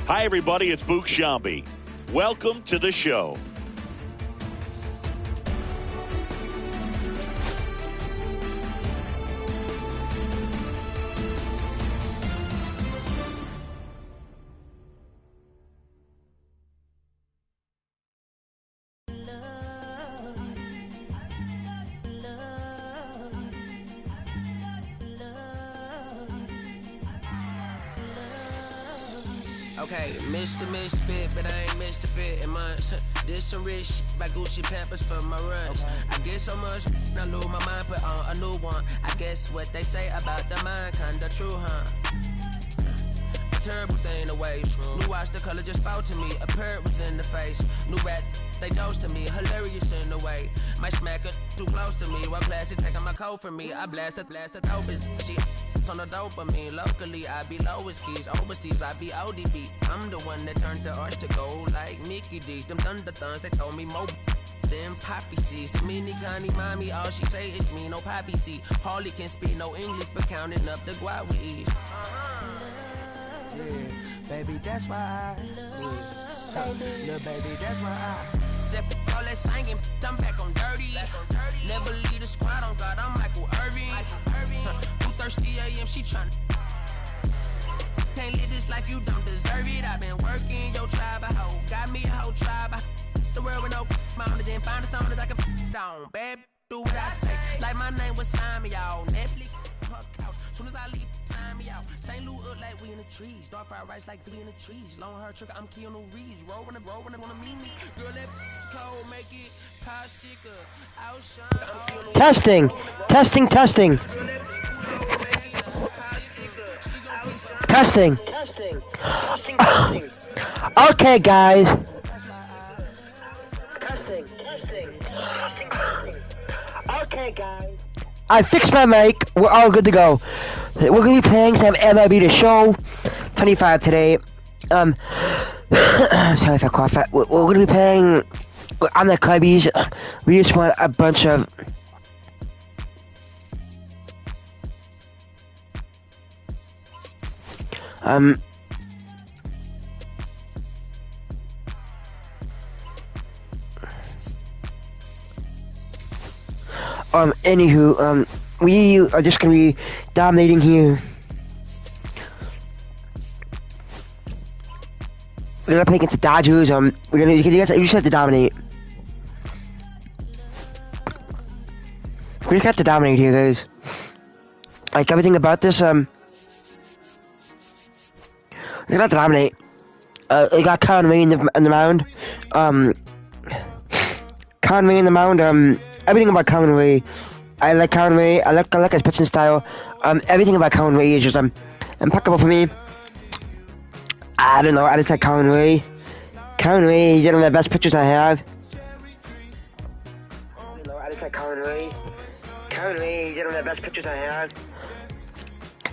Hi, everybody. It's Boog Shambi. Welcome to the show. Okay, Mr. Misfit, but I ain't Mr. Fit in months. This some rich shit by Gucci Pampers for my runs. I get so much, I lose my mind, put on a new one. I guess what they say about the mind, kinda true, huh? A terrible thing to waste. New watch, the color just spoke to me. A bird was in the face. New rat, they dose to me. Hilarious in the way. My smacker too close to me. While classic taking my coat from me. I blast the dope is she on the dopamine. Locally, I be lowest keys. Overseas, I be ODB. I'm the one that turned the arch to gold like Mickey D. Them thunder thuns, they told me more than poppy seeds. The mini Connie mommy, all she say is me, no poppy seed. Hardly can speak no English, but counting up the guap with ease. Yeah, baby, that's why I little baby, that's why I step all that singing, I'm back on dirty. Never leave the squad on God, I'm Michael Irving. 2:30 a.m. she tryna can't live this life, you don't deserve it. I've been working your tribe, a hoe got me a whole tribe. The world with no mama, then find a song that I can down. Bad, do what I say. Like my name was Simon, y'all. Netflix, her couch. Soon as I leave, sign me out. St. Louis up like we in the trees. Dark fried rice like we in the trees. Long hair trigger, I'm Keanu Reeves. Rolling, wanna meet me. Girl, that cold, make it pop sicker. Outshine. Testing. Okay, guys. Okay, guys. I fixed my mic. We're all good to go. We're gonna be playing some MLB The Show 25 today. Sorry if I cough. We're gonna be playing on the Cubbies. We just want a bunch of anywho, we are just gonna be dominating here. We're gonna play against the Dodgers. You just have to dominate. We just have to dominate here, guys. Like everything about this, we're gonna have to dominate. We got Conway in the mound. Conway in the mound. Everything about Conway. I like Conway. I like his pitching style. Everything about Conway is just impeccable for me. I don't know. I just like Conway. Conway, he's one of the best pitchers I have. I just like Conway. Conway, he's one of the best pitchers I have.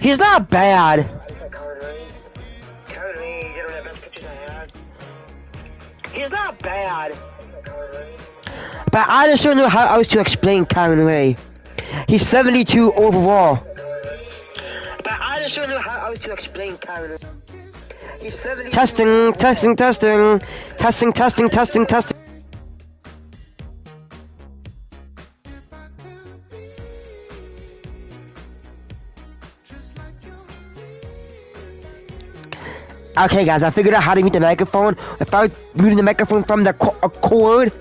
He's not bad. Conway, he's one of the best pitchers I have. He's not bad. But I just don't know how else to explain Conway. He's 72 overall. But I just don't know how else to explain Conway. He's 72. Testing. Okay, guys, I figured out how to mute the microphone without muting the microphone from the cord.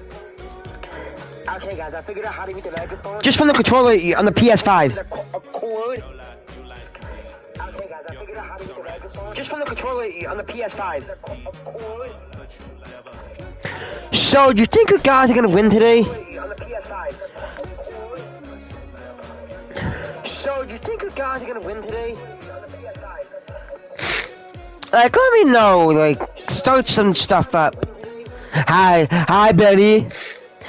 Okay, guys, I figured out how to mute the microphone. Just from the controller on the PS5. Okay, guys, I figured out how to mute the microphone. Just from the controller on the PS5. So, do you think you guys are gonna win today? On the PS5. So, do you think you guys are gonna win today? Like, let me know. Like, start some stuff up. Hi, Betty.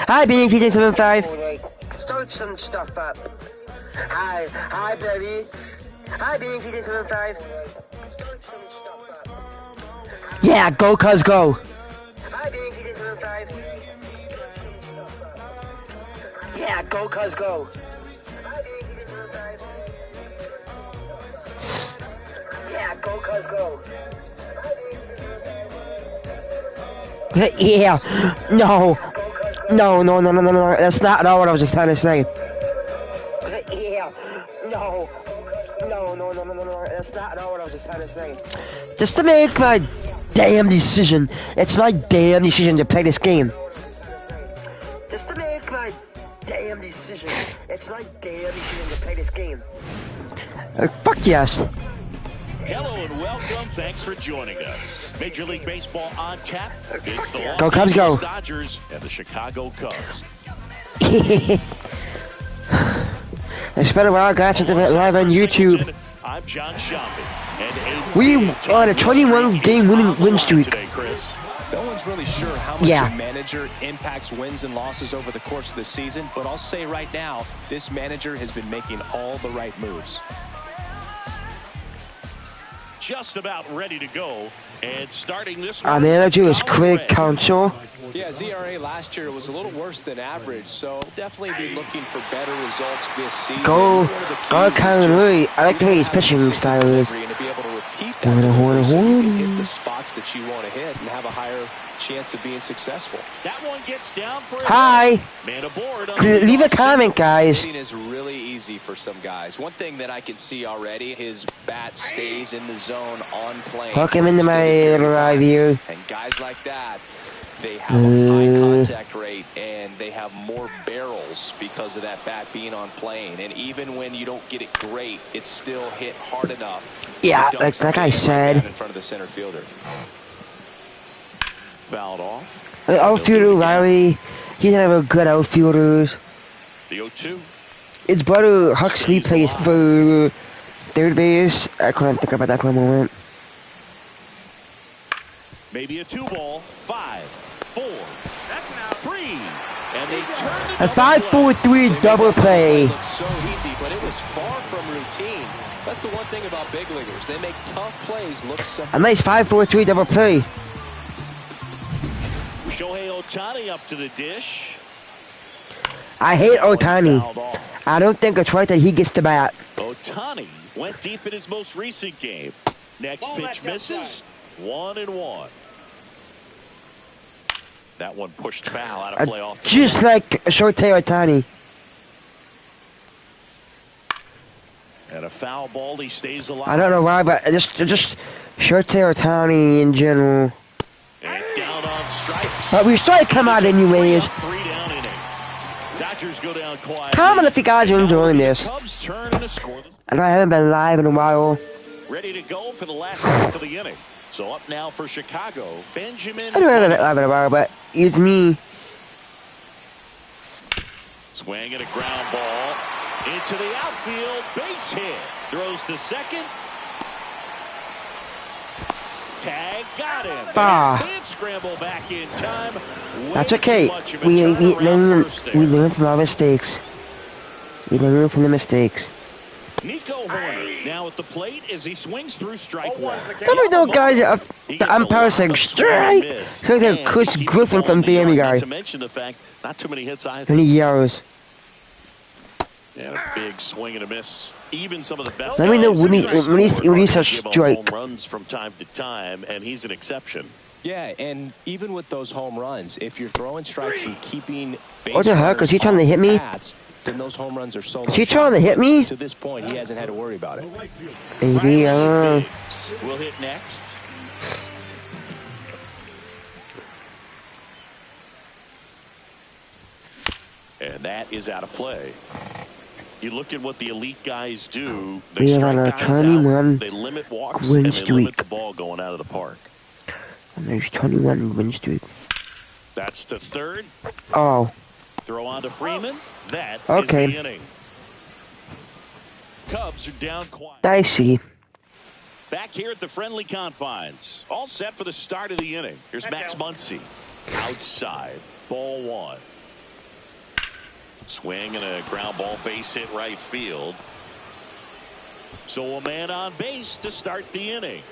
Hi, BNT75. Like, start some stuff up. Hi, Betty. Hi, BNT75. Yeah, go, cuz, go. Hi, BNT75. Yeah, go, cuz, go. Yeah, go, cuz, go. Yeah. No. No. That's not at all what I was trying to say. Yeah. No. That's not at all what I was trying to say. Just to make my damn decision. It's my damn decision to play this game. Just to make my damn decision. It's my damn decision to play this game. Fuck yes. Hello and welcome. Thanks for joining us. Major League Baseball on tap. It's the Go Los Cubs, Angeles go. Dodgers and the Chicago Cubs. It's been a while, guys, since I've been live on YouTube. I'm John Shambi. And We on a 21-game win streak. Today, Chris. No one's really sure how much Yeah. a manager impacts wins and losses over the course of the season, but I'll say right now, this manager has been making all the right moves. Just about ready to go. And starting this Our one, manager is Colin Craig Ray. Counsell. Yeah, ZRA last year was a little worse than average, so we'll definitely be looking for better results this season. Go, One of the keys go, is Colin just Ray. I like the way his pitching consistent style is. delivery and to be able to repeat that Horner, delivery so you can Horner. hit the spots that you want to hit and have a higher chance of being successful. That one gets down for a Hi. hit. Man aboard. on the Leave a leadoff comment, guys. Hitting is really easy for some guys. One thing that I can see already, his bat stays in the zone on plane. Welcome for into my extended period of little time. review. And guys like that, they have a high contact rate and they have more barrels because of that bat being on plane. And even when you don't get it great, it's still hit hard enough. Yeah, to dunk like something I in said. in front of the center fielder. Fouled off. Outfielder Riley. He's have a good outfielders. The 0-2. His brother Huxley plays for third base. I couldn't think about that for a moment. Maybe a 2-ball. 5, 4, 3. And they turn A it double play. 5-4-3 double play. It looks so easy, but it was far from routine. That's the one thing about big leaguers. They make tough plays look simple. A nice 5-4-3 double play. Shohei Ohtani up to the dish. I hate That one Ohtani. fouled off. I don't think it's right that he gets the bat. Ohtani went deep in his most recent game. Next pitch misses. 1-1. That one pushed foul out of play off the Just bat. like Shohei Ohtani. And a foul ball. He stays alive. I don't know why, but just Shohei Ohtani in general. And down on strikes. But we saw it come out anyways. 3-down inning. Dodgers go down quiet. Comment if you guys are enjoying this. Cubs turn and a score. I know I haven't been live in a while. Ready to go for the last half of the inning. So up now for Chicago, Benjamin. I know I haven't been live in a while, but it's me. Swing and a ground ball into the outfield. Base hit. Throws to second. Tag got him. Ah. And scramble back in time. That's Way okay. too much of a We turnaround first there. learn from our mistakes. We learn from the mistakes. Nico Horner now at the plate as he swings through strike one. Don't we know, guys? He The gets a umpire lot saying of swing and strike. miss. So like And Chris he keeps Griffin the ball from in the yard. Family Not Guy. to mention the fact, not too many hits either. And he yells. And a big swing and a miss. Even some of the best. Let me know guys when he in the when he's sport a give up strike. home runs from time to time, and he's an exception. Yeah, and even with those home runs, if you're throwing strikes and keeping base What the heck? runners Is he trying to off hit me? bats, then those home runs are solo Is he trying to shots. hit me? To this point, he hasn't had to worry about it. Maybe, Riley Biggs will hit next. And that is out of play. You look at what the elite guys do. They We are strike on a guys 21 out. They limit walks win and they limit streak. the ball going out of the park. And there's 21 win streak. That's to third. Oh, Throw on to Freeman. That Okay. is the inning. Cubs are down quiet. I see. Back here at the friendly confines. All set for the start of the inning. Here's Max Muncy. Outside. Ball one. Swing and a ground ball, base hit right field. So a man on base to start the inning.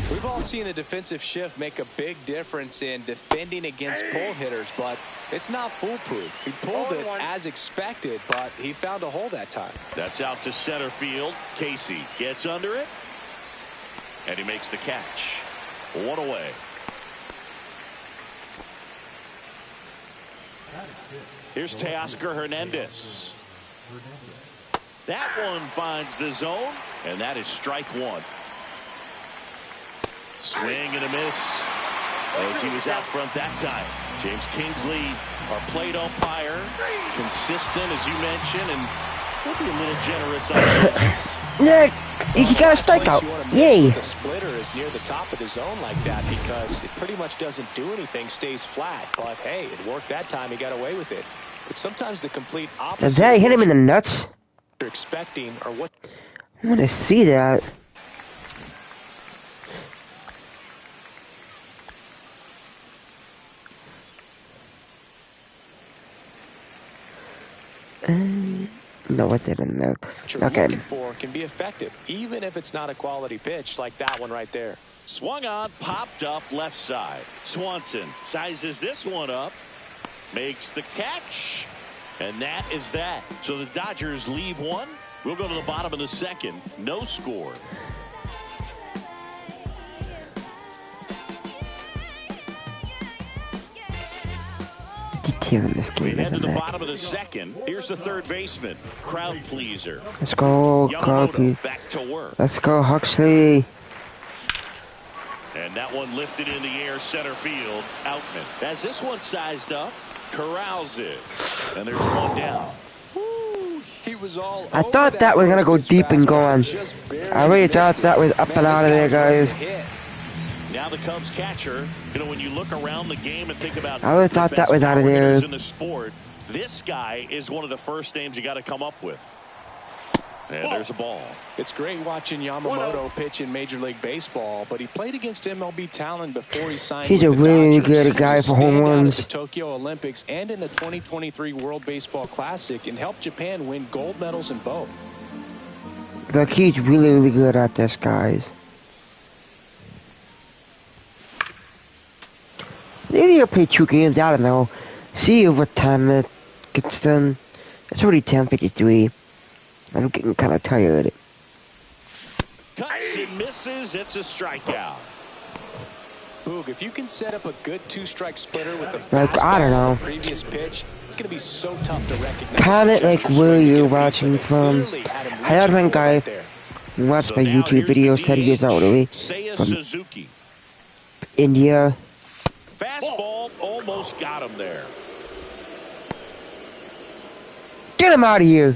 We've all seen the defensive shift make a big difference in defending against pull hitters, but it's not foolproof. He pulled it as expected, but he found a hole that time. That's out to center field. Casey gets under it. And he makes the catch. One away. Here's Teoscar Hernandez. That one finds the zone, and that is strike one. Swing and a miss as he was out front that time. James Kingsley, our plate umpire, consistent as you mentioned, and maybe a little generous on pitches. Yeah, he got a strikeout. Yay! The splitter is near the top of the zone like that because it pretty much doesn't do anything, stays flat. But hey, it worked that time. He got away with it. But sometimes the complete opposite. Does that hit him in the nuts? You're expecting or what? I want to see that. No, what didn't know. You're looking for can be effective, even if it's not a quality pitch like that one right there. Swung on, popped up left side. Swanson sizes this one up, makes the catch, and that is that. So the Dodgers leave one. We'll go to the bottom of the second. No score. This game, we head to the bottom of the second. Here's the third baseman, crowd pleaser. Let's go, Crowd. Back to work. Let's go, Huxley. And that one lifted in the air, center field. Outman. As this one sized up, corrals it, and there's one down. He was all I thought that was gonna go deep and gone. I really thought that was up and out of there, guys. Now the Cubs catcher, you know, when you look around the game and think about I really thought that was out of there. In the sport, this guy is one of the first names you got to come up with. And there's a ball. It's great watching Yamamoto pitch in Major League Baseball, but he played against MLB talent before he signed. He's a really good guy for home runs. At the Tokyo Olympics and in the 2023 World Baseball Classic, and helped Japan win gold medals in both. Like, he's really, really good at this, guys. Maybe he'll play 2 games, I don't know. See what time it gets done. It's already 10:53. I'm getting kind of tired. Cuts and misses. It's a strikeout. Boog, if you can set up a good 2-strike splitter with the I don't know. previous pitch, it's going to be so tough to recognize. Comment like where you're watching from. I had one guy who watched my YouTube video said he was out really from Suzuki. India. Fastball almost got him there. Get him out of here.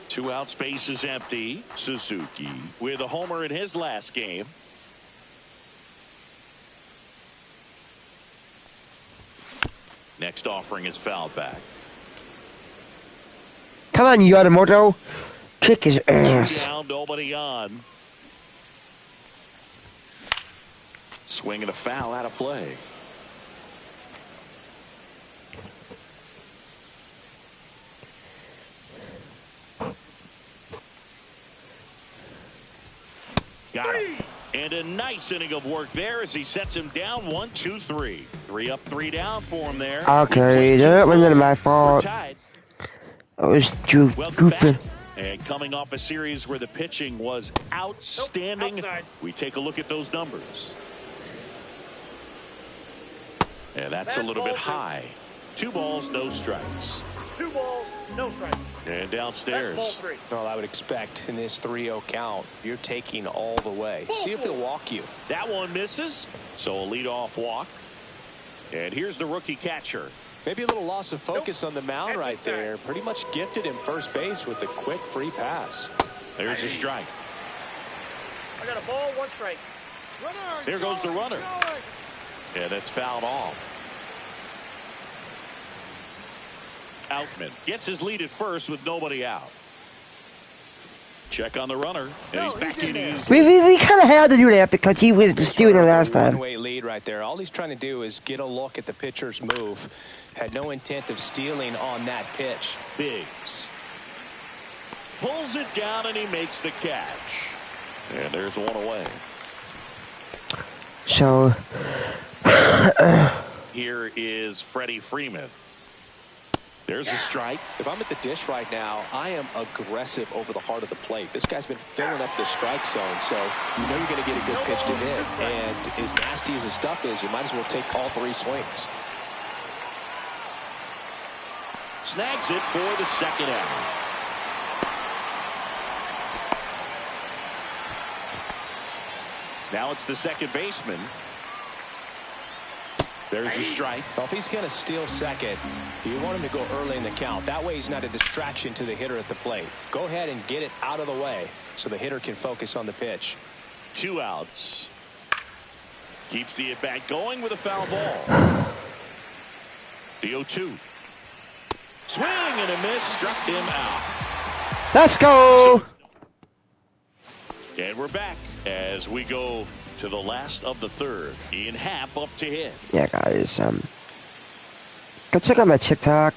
2 out, space is empty. Suzuki with a homer in his last game. Next offering is fouled back. Come on, Yamamoto. Kick his ass. Down, nobody on. Swing and a foul out of play. Got him. And a nice inning of work there as he sets him down 1, 2, 3. 3 up, 3 down for him there. Okay, that wasn't my fault. I was goofing. And coming off a series where the pitching was outstanding, we take a look at those numbers. And that's a little bit high. 2 balls, no strikes. 2 balls, no strikes. And downstairs. Ball 3. Well, I would expect in this 3-0 count, you're taking all the way. See if he'll walk you. That one misses. So a leadoff walk. And here's the rookie catcher. Maybe a little loss of focus on the mound right there. Pretty much gifted him first base with a quick free pass. There's a strike. I got a ball, 1 strike. There goes the runner. And it's fouled off. Outman gets his lead at first with nobody out. Check on the runner, and he's back in his. We kind of had to do that because he was just doing it last time. One-way lead right there. All he's trying to do is get a look at the pitcher's move. Had no intent of stealing on that pitch. Biggs pulls it down, and he makes the catch. And there's one away. So here is Freddie Freeman. There's a strike. If I'm at the dish right now, I am aggressive over the heart of the plate. This guy's been filling up the strike zone, so you know you're going to get a good pitch to hit. And as nasty as his stuff is, you might as well take all 3 swings. Snags it for the second out. Now it's the second baseman. There's a strike. Well, if he's going to steal second, you want him to go early in the count. That way he's not a distraction to the hitter at the plate. Go ahead and get it out of the way so the hitter can focus on the pitch. 2 outs. Keeps the at-bat going with a foul ball. The 0-2. Swing and a miss. Struck him out. Let's go. And we're back as we go to the last of the third. Ian Happ up to hit. Yeah, guys. Go check out my TikTok.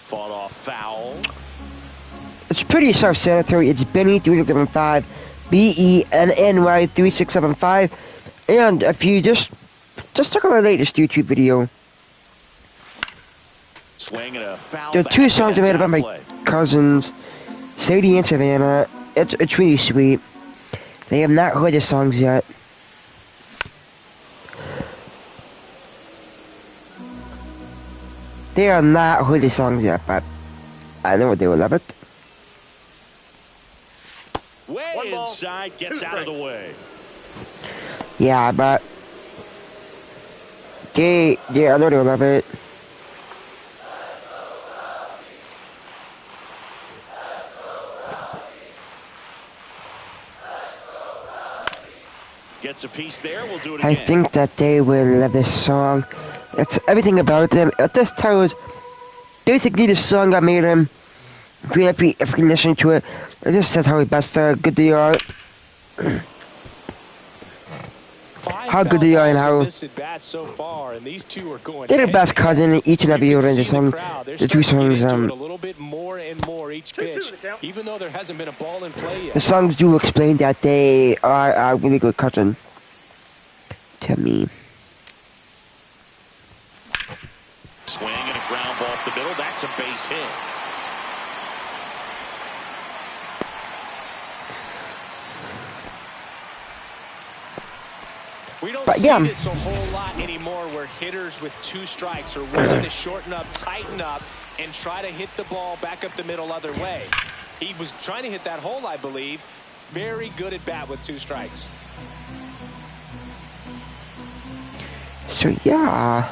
Fought off foul. It's pretty self-sanitary. It's Benny3675, BENNY3675, and if you just check out my latest YouTube video. Swing and a foul. There are 2 songs I made about my cousins, Sadie and Savannah. It's really sweet. They have not heard the songs yet. They are not heard the songs yet, but I know they will love it. Way inside, gets out of the way. Yeah, but I know they will love it. Gets a piece there. We'll do it again. I think that they will love this song. It's everything about them. This tells basically the song I made them. If you can listen to it, it just says how best good they are. How good they are and how they're the best cousin in each and every year in the song. The 2 songs, even though there hasn't been a ball in play yet. The songs do explain that they are a really good cousin to me. Swing and a ground ball up the middle. That's a base hit. We don't see this a whole lot anymore where hitters with 2 strikes are willing to shorten up, tighten up, and try to hit the ball back up the middle other way. He was trying to hit that hole, I believe. Very good at bat with 2 strikes. So, yeah.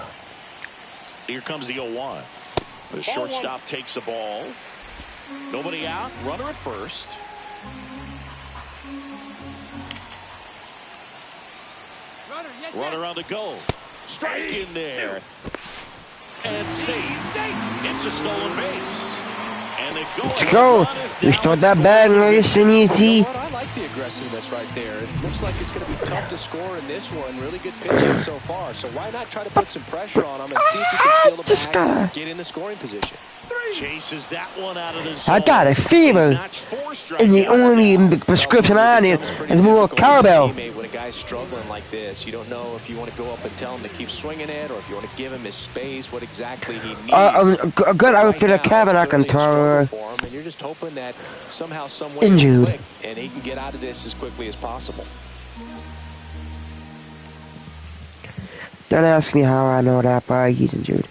Here comes the 0-1. The shortstop takes the ball. Nobody out. Runner at first. Runner on the go. Strike in there. And safe. It's a stolen base. And they go. Let's go. We start that bag nice and easy. I like the aggressiveness right there. It looks like it's going to be tough to score in this one. Really good pitching so far. So why not try to put some pressure on him and see if you can steal the bag and get in the scoring position. Chases that one out of the zone. I got a fever. And the only prescription I need is more cowbell. When a guy's struggling like this, you don't know if you want to go up and tell him to keep swinging it or if you want to give him his space, what exactly he needs. A good outfit of cabinet controller. And you're just hoping that somehow, some way, Injured. and he can get out of this as quickly as possible. Don't ask me how I know that, but he's injured.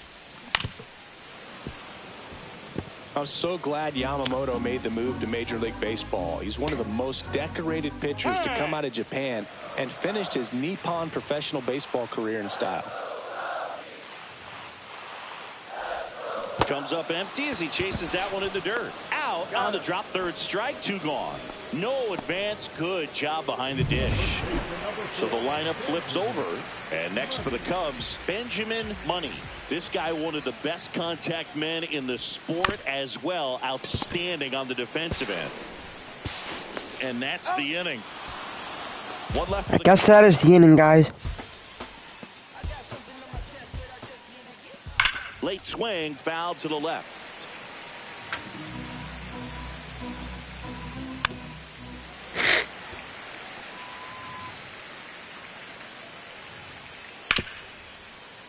I'm so glad Yamamoto made the move to Major League Baseball. He's one of the most decorated pitchers to come out of Japan and finished his Nippon professional baseball career in style. Comes up empty as he chases that one in the dirt. Out on the drop, 3rd strike, 2 gone. No advance. Good job behind the dish. So the lineup flips over. And next for the Cubs, Benjamin Money. This guy, one of the best contact men in the sport as well. Outstanding on the defensive end. And that's the inning. One left for I guess that is the inning, guys. Late swing, foul to the left.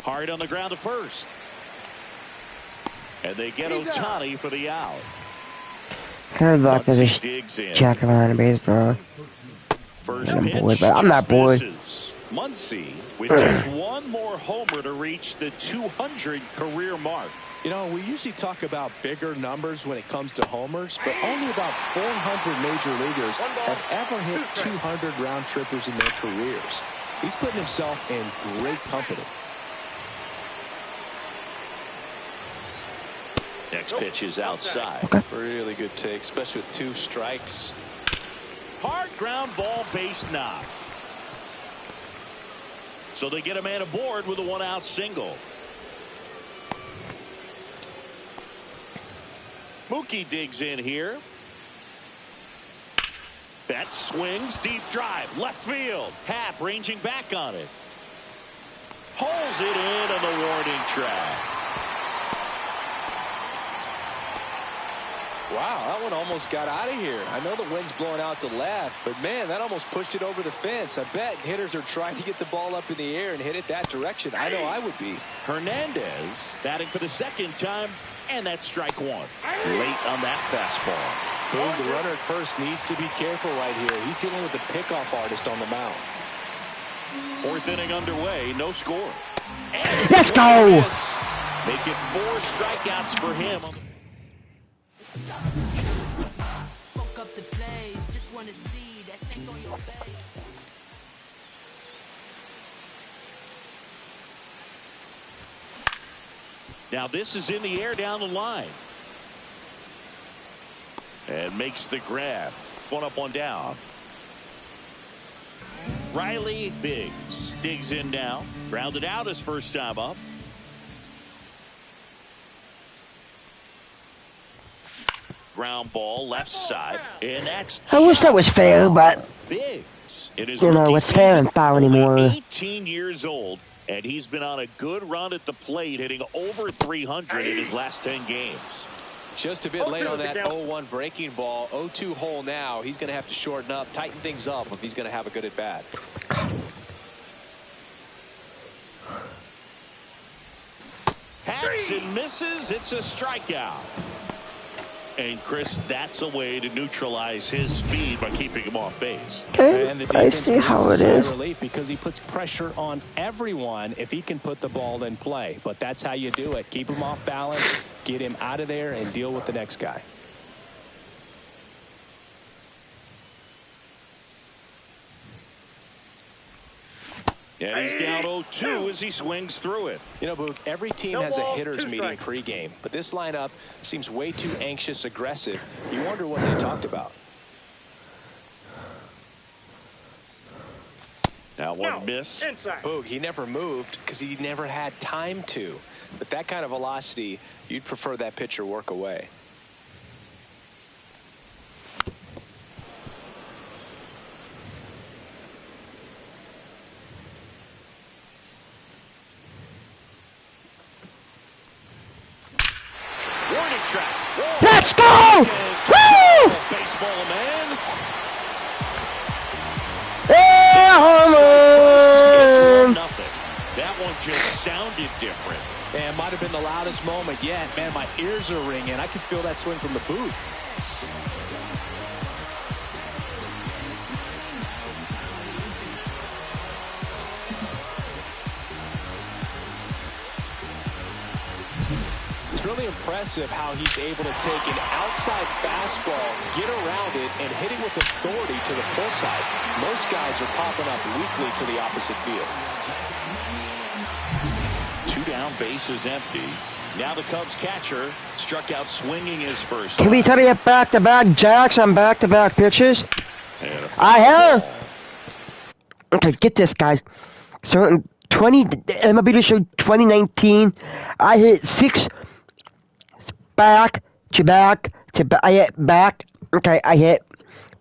Hard on the ground to first. And they get Ohtani for the out. Kind of like this jack of on baseball. First I'm pitch, bored, but I'm not bored. Muncy with just one more homer to reach the 200 career mark. You know, we usually talk about bigger numbers when it comes to homers, but only about 400 major leaguers have ever hit 200 round trippers in their careers. He's putting himself in great company. Next pitch is outside. Okay. Really good take, especially with 2 strikes. Hard ground ball, base knock. So they get a man aboard with a 1-out single. Mookie digs in here. That swings, deep drive, left field. Happ ranging back on it. Holds it in on the warning track. Wow, that one almost got out of here. I know the wind's blowing out to left, but man, that almost pushed it over the fence. I bet hitters are trying to get the ball up in the air and hit it that direction. I know I would be. Hernandez batting for the second time, and that's strike 1. Late on that fastball. Boom, the runner at first needs to be careful right here. He's dealing with the pickoff artist on the mound. 4th inning underway, no score. And Let's go! Make it 4 strikeouts for him. Fuck up the place, just wanna see that stank on your face. Now this is in the air down the line. And makes the grab. 1 up, 1 down. Riley Biggs digs in now. Grounded out his first time up. Ground ball left side, and that's. I wish that was fair, but Biggs. It is you know what's fair and foul anymore. 18 years old, and he's been on a good run at the plate, hitting over 300 in his last 10 games. Just a bit late on that 0-1 breaking ball. 0-2 hole now. He's going to have to shorten up, tighten things up if he's going to have a good at bat. Hacks and misses. It's a strikeout. And Chris, that's a way to neutralize his speed by keeping him off base. okay, And the I defense see how it needs a sigh of is. relief because he puts pressure on everyone if he can put the ball in play. But that's how you do it. Keep him off balance, get him out of there, and deal with the next guy. And he's down 0-2 as he swings through it. You know, Boog, every team No has a ball, hitter's 2 meeting strikes. pregame, but this lineup seems way too anxious, aggressive. You wonder what they talked about. Now one miss. Inside. Boog, he never moved because he never had time to. But that kind of velocity, you'd prefer that pitcher work away. Warning track. Whoa. Let's go! Woo! Baseball man. Yeah, home run! Nothing. That one just sounded different. And might have been the loudest moment yet. Man, my ears are ringing. I can feel that swing from the booth. It's really impressive how he's able to take an outside fastball, get around it, and hit it with authority to the pull side. Most guys are popping up weakly to the opposite field. 2 down, base is empty. Now the Cubs catcher struck out swinging his first. Can we try to get back-to-back jacks on back-to-back pitches? And a I have. foul ball. Okay, get this, guys. So in MLB show 2019, I hit 6 back to back to back. I hit back. Okay, I hit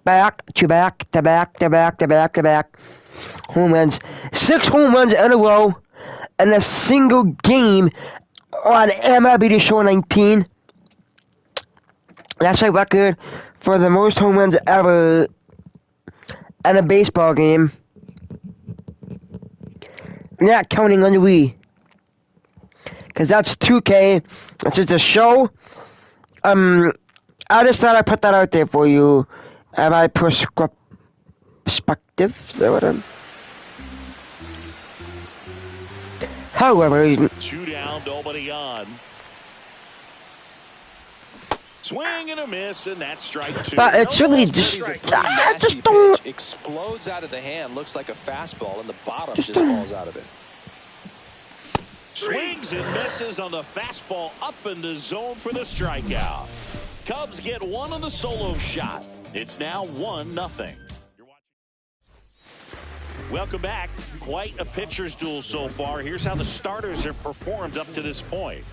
back to back to back to back to back to back home runs. 6 home runs in a row in a single game on MLB show 19. That's my record for the most home runs ever in a baseball game. Not counting on the Wii. Because that's 2K. It's just a show. I just thought I'd put that out there for you. My perspective. Is that what I'm... However... 2 down, nobody on. Swing and a miss, and that's strike 2. But it's really just, I just don't. Pitch explodes out of the hand, looks like a fastball, and the bottom just falls out of it. Swings and misses on the fastball up in the zone for the strikeout. Cubs get one on the solo shot. It's now 1-0. Welcome back. Quite a pitcher's duel so far. Here's how the starters have performed up to this point.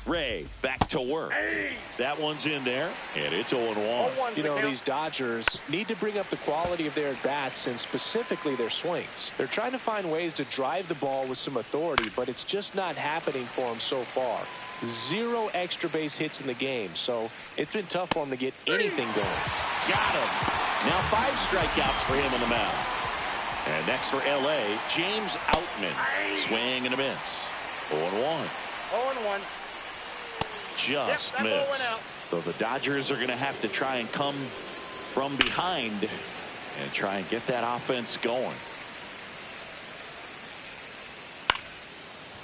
Ray back to work. That one's in there, and it's 0-1. You know, these Dodgers need to bring up the quality of their at-bats and specifically their swings. They're trying to find ways to drive the ball with some authority, but it's just not happening for them so far. 0 extra base hits in the game, so it's been tough for them to get anything going. Got him. Now 5 strikeouts for him on the mound. And next for L.A., James Outman. Swing and a miss. 0-1. 0-1. Just Yep, missed. So the Dodgers are going to have to try and come from behind and try and get that offense going.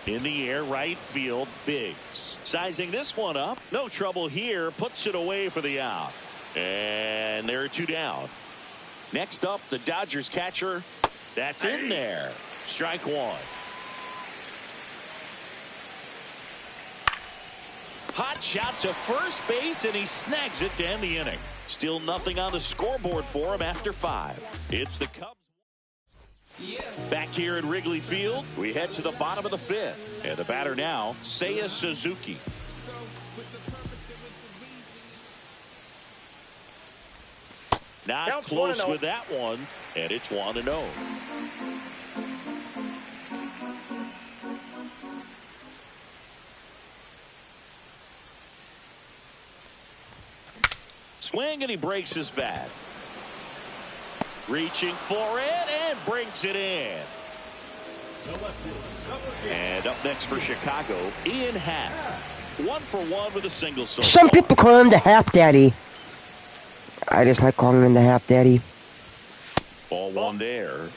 In the air, right field, Biggs. Sizing this one up. No trouble here. Puts it away for the out. And there are 2 down. Next up, the Dodgers catcher. That's in there. Strike 1. Hot shot to first base, and he snags it to end the inning. Still nothing on the scoreboard for him after 5. It's the Cubs. Back here at Wrigley Field, we head to the bottom of the 5th. And the batter now, Seiya Suzuki. Not Counts close 1-0. with that one, and it's 1-0. Swing, and he breaks his bat. Reaching for it and brings it in. And up next for Chicago, Ian Happ. 1 for 1 with a single. Some people call him the Half Daddy. I just like calling him the Half Daddy. Ball 1 there.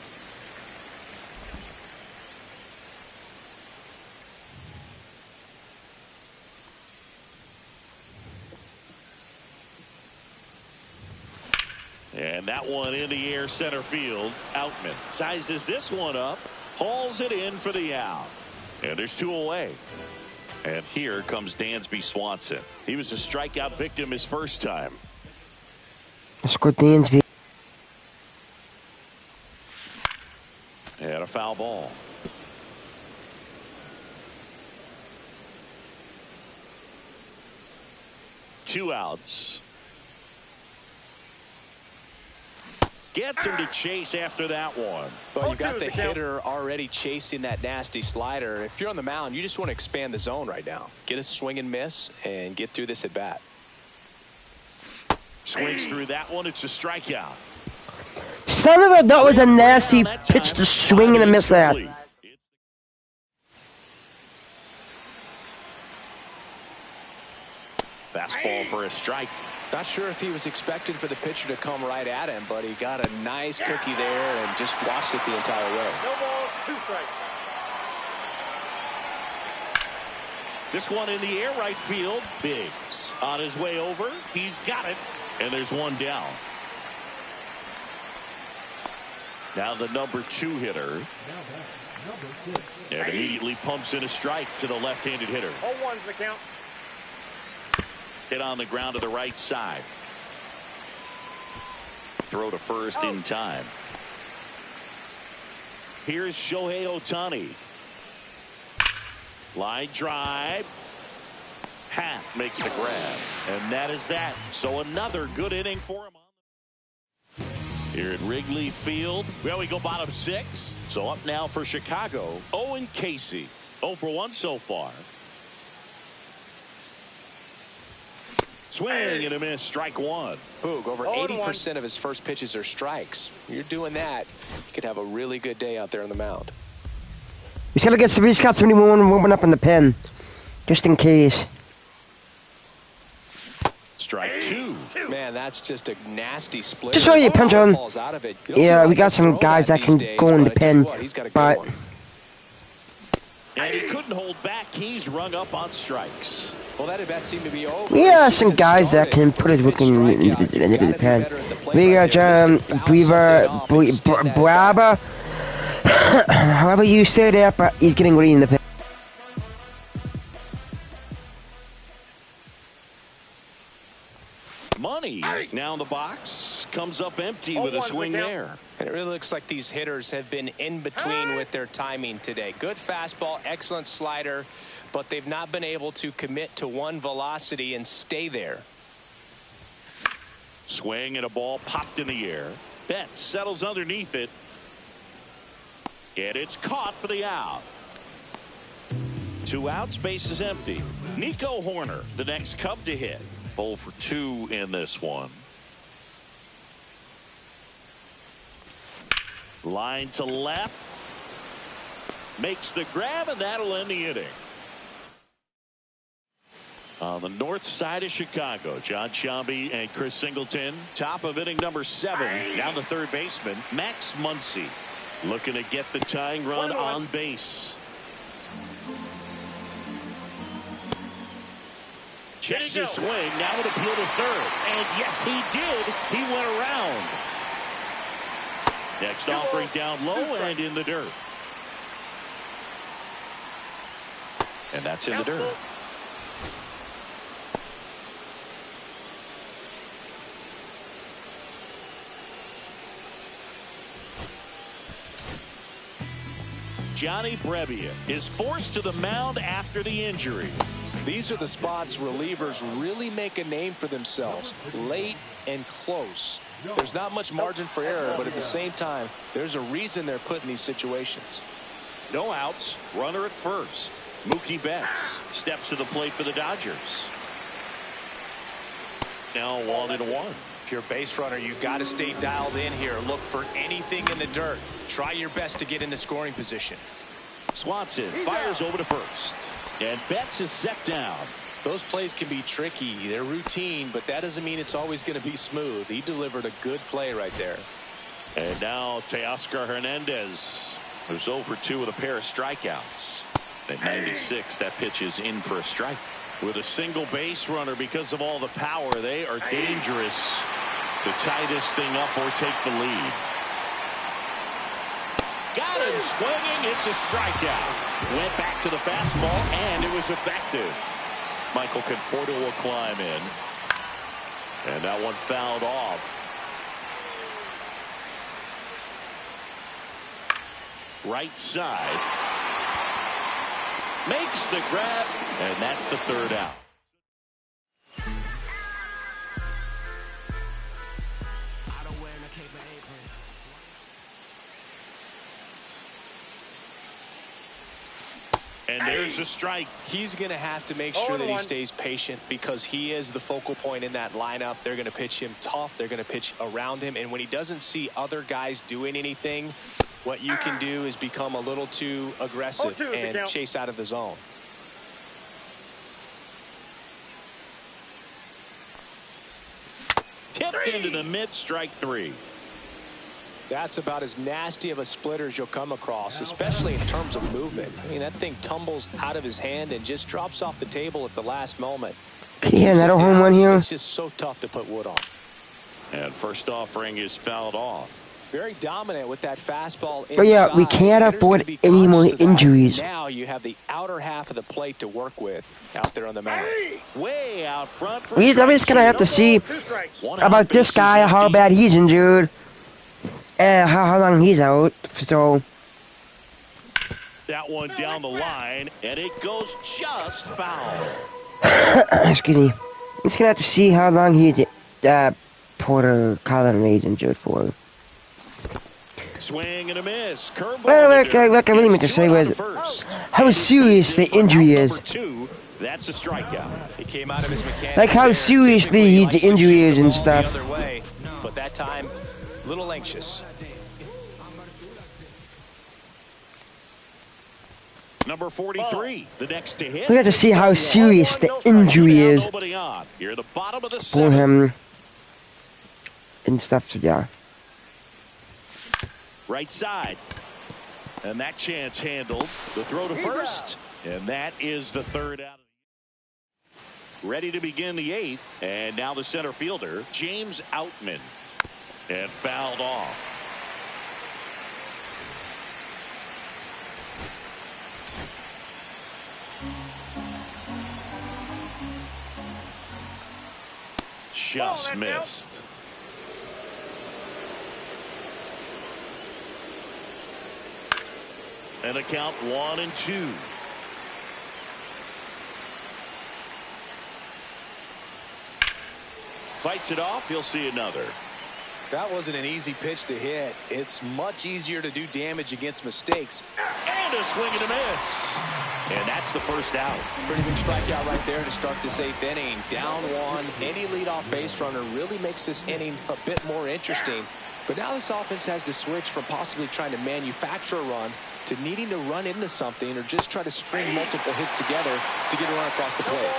And that one in the air, center field. Outman sizes this one up, hauls it in for the out. And there's 2 away. And here comes Dansby Swanson. He was a strikeout victim his first time. Let's go Dansby. And a foul ball. Two outs. Gets him to chase after that one. Well, you got the hitter already chasing that nasty slider. If you're on the mound, you just want to expand the zone right now. Get a swing and miss and get through this at bat. Swings through that one. It's a strikeout. Son of a, that was a nasty pitch to swing and a miss that. Fastball for a strike. Not sure if he was expecting for the pitcher to come right at him, but he got a nice cookie there and just watched it the entire way. No ball, 2 strikes. This one in the air, right field. Biggs on his way over. He's got it. And there's 1 down. Now the number 2 hitter. And immediately pumps in a strike to the left-handed hitter. 0-1's the count. Hit on the ground to the right side. Throw to first in time. Here's Shohei Ohtani. Line drive. Happ makes the grab. And that is that. So another good inning for him. Here at Wrigley Field. Well, we go bottom 6. So up now for Chicago. Owen Casey. 0 for 1 so far. Swing and a miss, strike 1. Boog, over 80% of his first pitches are strikes. You're doing that, you could have a really good day out there on the mound. We just got somebody warming up in the pen, just in case. Strike 2. Man, that's just a nasty split. Just so you punch on. Yeah, we got some guys that can go in the pen, but And he couldn't hold back. He's rung up on strikes. Well, that at bat seemed to be over. Yeah, some guys that can put it looking into the pen. We got Braba. However you say that, but he's getting ready in the pen. Money now in the box, comes up empty with a swing there. And it really looks like these hitters have been in between with their timing today. Good fastball, excellent slider, but they've not been able to commit to one velocity and stay there. Swing and a ball popped in the air. Betts settles underneath it. And it's caught for the out. 2 outs, base is empty. Nico Horner, the next Cub to hit. 0 for 2 in this one. Line to left. Makes the grab, and that'll end the inning. On the north side of Chicago, John Sciambi and Chris Singleton. Top of inning number 7. Down the third baseman, Max Muncy. Looking to get the tying run on base. Checks his swing. Now would appeal to third. And yes, he did. He went around. Next offering down low and in the dirt. And that's in the dirt. Johnny Brebbia is forced to the mound after the injury. These are the spots relievers really make a name for themselves. Late and close. There's not much margin for error, but at the same time, there's a reason they're put in these situations. No outs. Runner at first. Mookie Betts steps to the plate for the Dodgers. Now 1-1. If you're a base runner, you've got to stay dialed in here. Look for anything in the dirt. Try your best to get into scoring position. Swanson fires over to first. And Betts is set down. Those plays can be tricky. They're routine, but that doesn't mean it's always going to be smooth. He delivered a good play right there. And now Teoscar Hernandez, who's 0 for 2 with a pair of strikeouts. At 96, that pitch is in for a strike. With a single base runner, because of all the power, they are dangerous to tie this thing up or take the lead. Got him swinging. It's a strikeout. Went back to the fastball, and it was effective. Michael Conforto will climb in. And that one fouled off. Right side. Makes the grab, and that's the third out. And there's a strike. He's going to have to make sure that he stays patient because he is the focal point in that lineup. They're going to pitch him tough. They're going to pitch around him. And when he doesn't see other guys doing anything, what you can do is become a little too aggressive and chase out of the zone. Tipped into the mid, strike 3. That's about as nasty of a splitter as you'll come across, especially in terms of movement. I mean, that thing tumbles out of his hand and just drops off the table at the last moment. Yeah, another home run here. It's just so tough to put wood on. And first offering is fouled off. Very dominant with that fastball inside. But yeah, we can't afford any more injuries. Now you have the outer half of the plate to work with out there on the mound. Way out front. I'm just gonna have to see about this guy, how bad he's injured. How long he's out, so. That one down the line, and it goes just foul. Excuse me. I'm just gonna have to see how long Porter Colin is injured for. Swing and a miss. Curveball. Well, what I really meant to say was how serious the injury is. That's a strikeout. He came out of his mechanics. Like how seriously the injury is and stuff. The other way, but that time, a little anxious. Number 43, the next to hit. We have to see how serious the injury is You're the bottom of the for him and stuff. So yeah. Right side. And that chance handled. The throw to first. And that is the third out. Ready to begin the 8th. And now the center fielder, James Outman. And fouled off. Just missed. And a count 1-2. Fights it off. He'll see another. That wasn't an easy pitch to hit. It's much easier to do damage against mistakes. And a swing and a miss. And that's the first out. Pretty big strikeout right there to start this 8th inning. Down 1. Any leadoff base runner really makes this inning a bit more interesting. But now this offense has to switch from possibly trying to manufacture a run to needing to run into something or just try to string multiple hits together to get a run across the plate.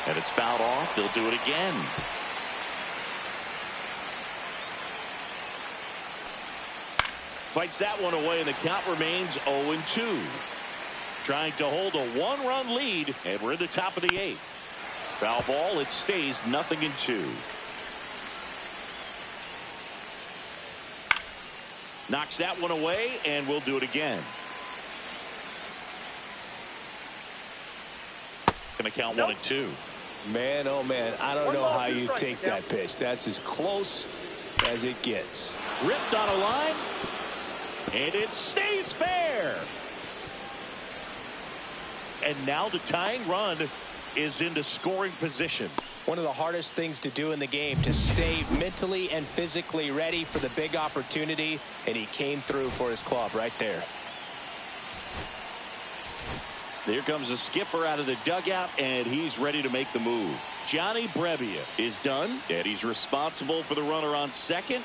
And it's fouled off. They'll do it again. Fights that one away, and the count remains 0-2. Trying to hold a 1-run lead, and we're in the top of the 8th. Foul ball. It stays 0-2. Knocks that one away, and we'll do it again. Going to count 1-2. Man, oh man, I don't know how you take that pitch. That's as close as it gets. Ripped on a line, and it stays fair. And now the tying run is into scoring position. One of the hardest things to do in the game, to stay mentally and physically ready for the big opportunity, and he came through for his club right there. Here comes the skipper out of the dugout, and he's ready to make the move. Johnny Brebbia is done, and he's responsible for the runner on second.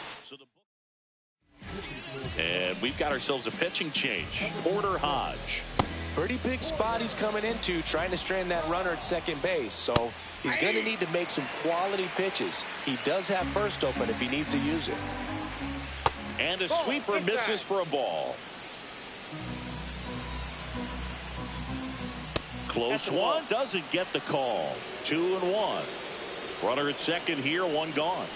And we've got ourselves a pitching change. Porter Hodge. Pretty big spot he's coming into, trying to strand that runner at second base. So he's going to need to make some quality pitches. He does have first open if he needs to use it. And a sweeper misses for a ball. Close one, doesn't get the call. 2-1. Runner at second here, one gone.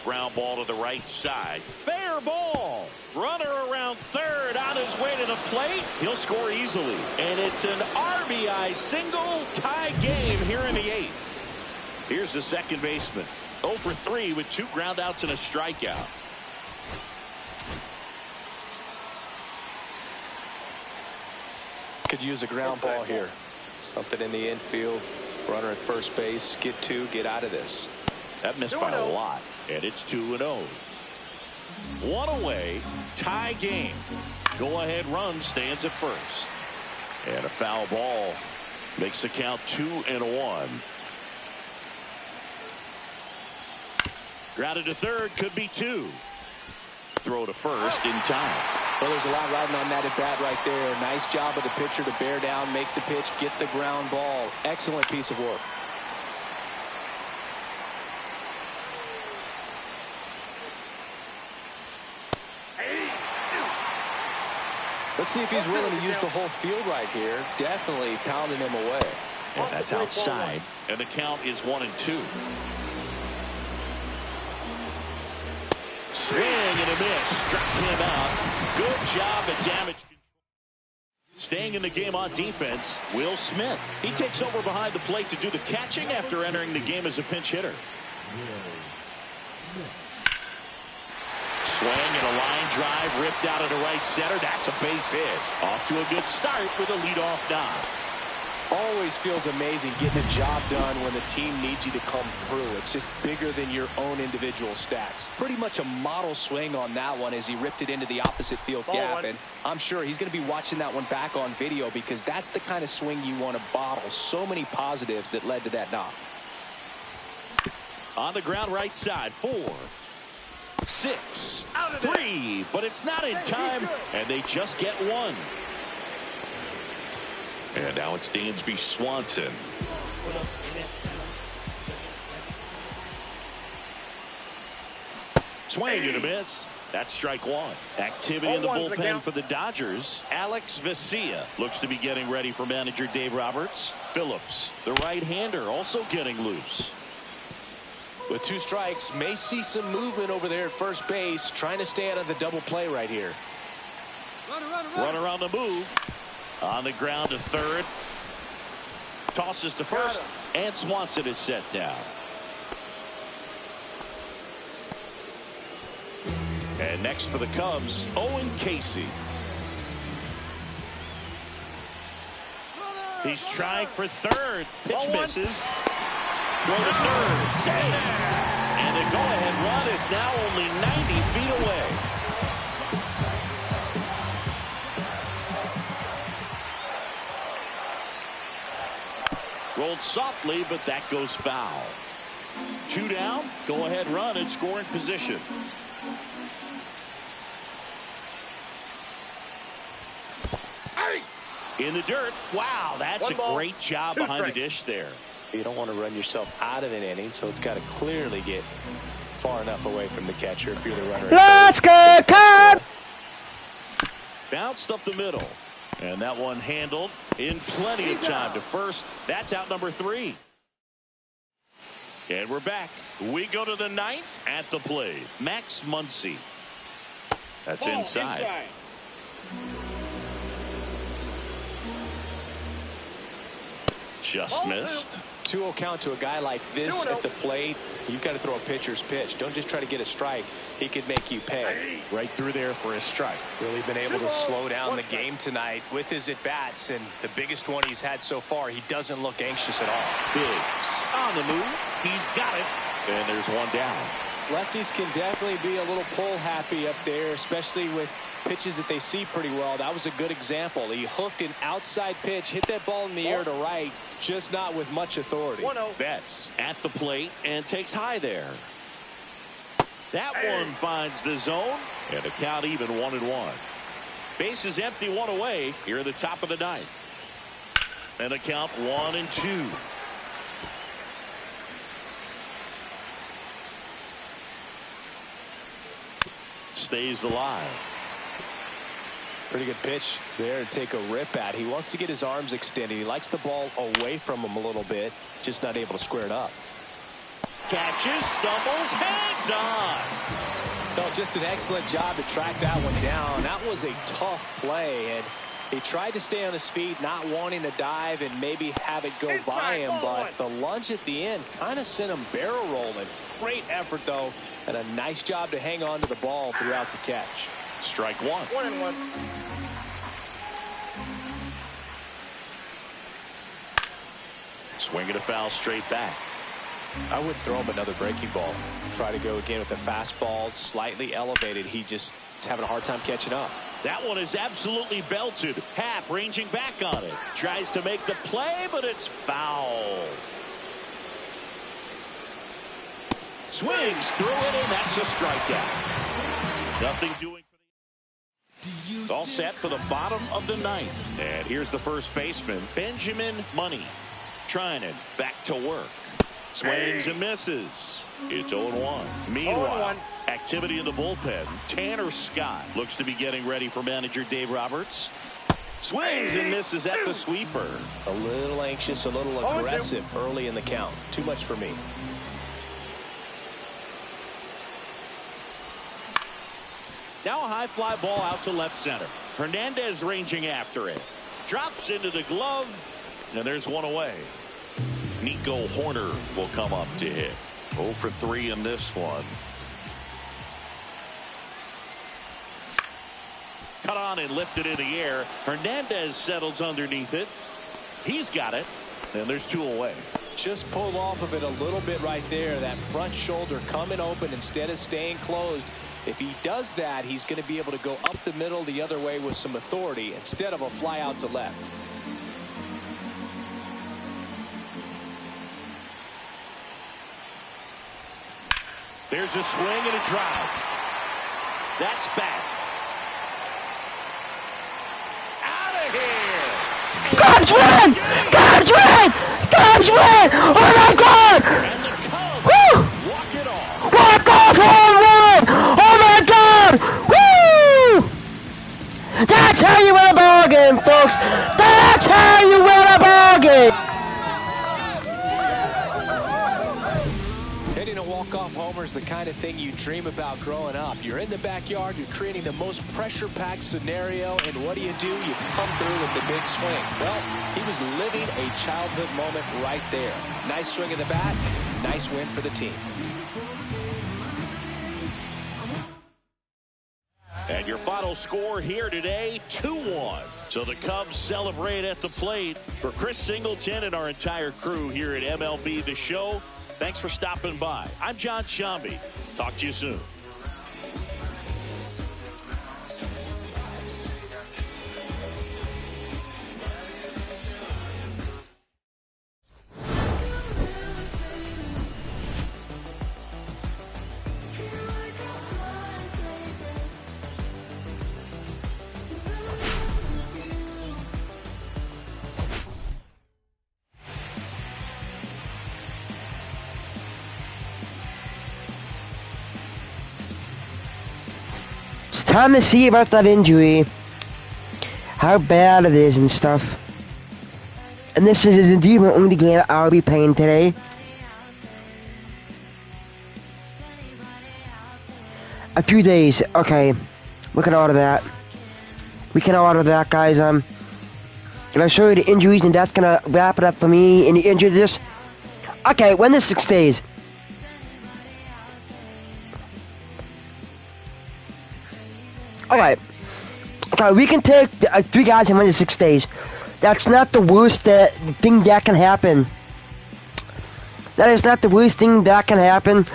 Ground ball to the right side. Fair ball. Runner around third, on his way to the plate. He'll score easily. And it's an RBI single, tie game here in the 8th. Here's the second baseman. 0 for 3 with 2 groundouts and a strikeout. Could use a ground ball here. Something in the infield. Runner at first base. Get 2, get out of this. That missed by a lot. And it's 2-0. One away. Tie game. Go-ahead run stands at first. And a foul ball makes the count 2-1. Grounded to third. Could be 2. Throw to first in time. Well, there's a lot riding on that at bat right there. Nice job of the pitcher to bear down, make the pitch, get the ground ball. Excellent piece of work. Let's see if he's willing to use the whole field right here. Definitely pounding him away. And that's outside. And the count is 1-2. Swing and a miss. Struck him out. Good job at damage control. Staying in the game on defense, Will Smith. He takes over behind the plate to do the catching after entering the game as a pinch hitter. Swing and a line drive ripped out of the right center. That's a base hit. Off to a good start with a leadoff knock. Always feels amazing getting a job done when the team needs you to come through. It's just bigger than your own individual stats. Pretty much a model swing on that one as he ripped it into the opposite field gap. And I'm sure he's going to be watching that one back on video because that's the kind of swing you want to bottle. So many positives that led to that knock. On the ground right side, 4, 6, 3, but it's not in time, and they just get 1. And now it's Dansby Swanson. Swing and a miss. That's strike one. Activity in the bullpen for the Dodgers. Alex Vesia looks to be getting ready for manager Dave Roberts. Phillips, the right-hander, also getting loose. With 2 strikes, may see some movement over there at first base, trying to stay out of the double play right here. Runner on the move. On the ground to third. Tosses to first, and Swanson is set down. And next for the Cubs, Owen Casey. He's trying for third. Pitch misses. Throw to third. Save. And the go-ahead run is now only 90 feet away. Rolled softly, but that goes foul. 2 down. Go-ahead run in scoring position. In the dirt. Wow, that's a great job behind the dish there. You don't want to run yourself out of an inning, so it's got to clearly get far enough away from the catcher if you're the runner. Let's go, Cub! Bounced up the middle. And that one handled in plenty of time to first. That's out number 3. And we're back. We go to the 9th at the plate. Max Muncy. That's inside. Just missed. 2-0 count to a guy like this at the plate. You've got to throw a pitcher's pitch. Don't just try to get a strike. He could make you pay. Right through there for a strike. Really been able to slow down the game tonight with his at-bats, and the biggest one he's had so far. He doesn't look anxious at all. Biggs on the move. He's got it. And there's one down. Lefties can definitely be a little pull happy up there, especially with pitches that they see pretty well. That was a good example. He hooked an outside pitch, hit that ball in the air to right, just not with much authority. Betts at the plate and takes high there. That one finds the zone, and a count even 1-1. Base is empty, 1 away here at the top of the 9th. And a count 1-2. Stays alive. Pretty good pitch there to take a rip at. He wants to get his arms extended. He likes the ball away from him a little bit, just not able to square it up. Catches, stumbles, hangs on. No, just an excellent job to track that one down. That was a tough play, and he tried to stay on his feet, not wanting to dive and maybe have it go by him, but the lunge at the end kind of sent him barrel rolling. Great effort, though, and a nice job to hang on to the ball throughout the catch. Strike one. 1-1. Swinging a foul straight back. I would throw him another breaking ball. Try to go again with the fastball, slightly elevated. He just is having a hard time catching up. That one is absolutely belted. Happ ranging back on it. Tries to make the play, but it's foul. Swings through it, and that's a strikeout. Nothing doing. All set for the bottom of the 9th. And here's the first baseman, Benjamin Money. Trinan back to work. Swings and misses. It's 0-1. Meanwhile, activity in the bullpen. Tanner Scott looks to be getting ready for manager Dave Roberts. Swings and misses at the sweeper. A little anxious, a little aggressive early in the count. Too much for me. Now a high fly ball out to left center. Hernandez ranging after it. Drops into the glove, and there's one away. Nico Horner will come up to hit. 0 for 3 in this one. Cut on and lifted in the air. Hernandez settles underneath it. He's got it, and there's 2 away. Just pulled off of it a little bit right there. That front shoulder coming open instead of staying closed. If he does that, he's going to be able to go up the middle the other way with some authority instead of a fly out to left. There's a swing and a drive. That's back. Out of here. Cubs win! Cubs win! Cubs win! Oh my God! And the Cubs Woo! walk it off. Walk off home run! Oh my God! That's how you win a ball game, folks. That's how you win a ball game. Hitting a walk-off homer is the kind of thing you dream about growing up. You're in the backyard, you're creating the most pressure-packed scenario, and what do? You come through with the big swing. Well, he was living a childhood moment right there. Nice swing of the bat, nice win for the team. And your final score here today, 2-1. So the Cubs celebrate at the plate. For Chris Singleton and our entire crew here at MLB The Show, thanks for stopping by. I'm John Shambi. Talk to you soon. It's time to see about that injury, how bad it is and stuff. And this is indeed my only game I'll be playing today. A few days, okay. We can order that. We can order that, guys. And I'll show you the injuries, and that's gonna wrap it up for me in the injury list. Okay, when is 6 days? Alright. Okay, we can take 3 guys in 1 to 6 days. That's not the worst thing that can happen. That is not the worst thing that can happen.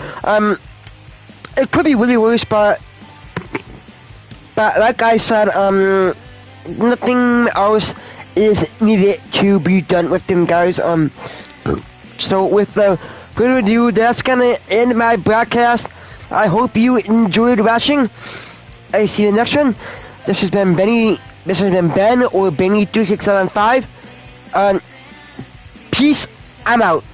It could be really worse, but like I said, nothing else is needed to be done with them, guys. So with further ado, that's gonna end my broadcast. I hope you enjoyed watching. I see you in the next one. This has been Benny. This has been Ben or Benny 3675. Peace. I'm out.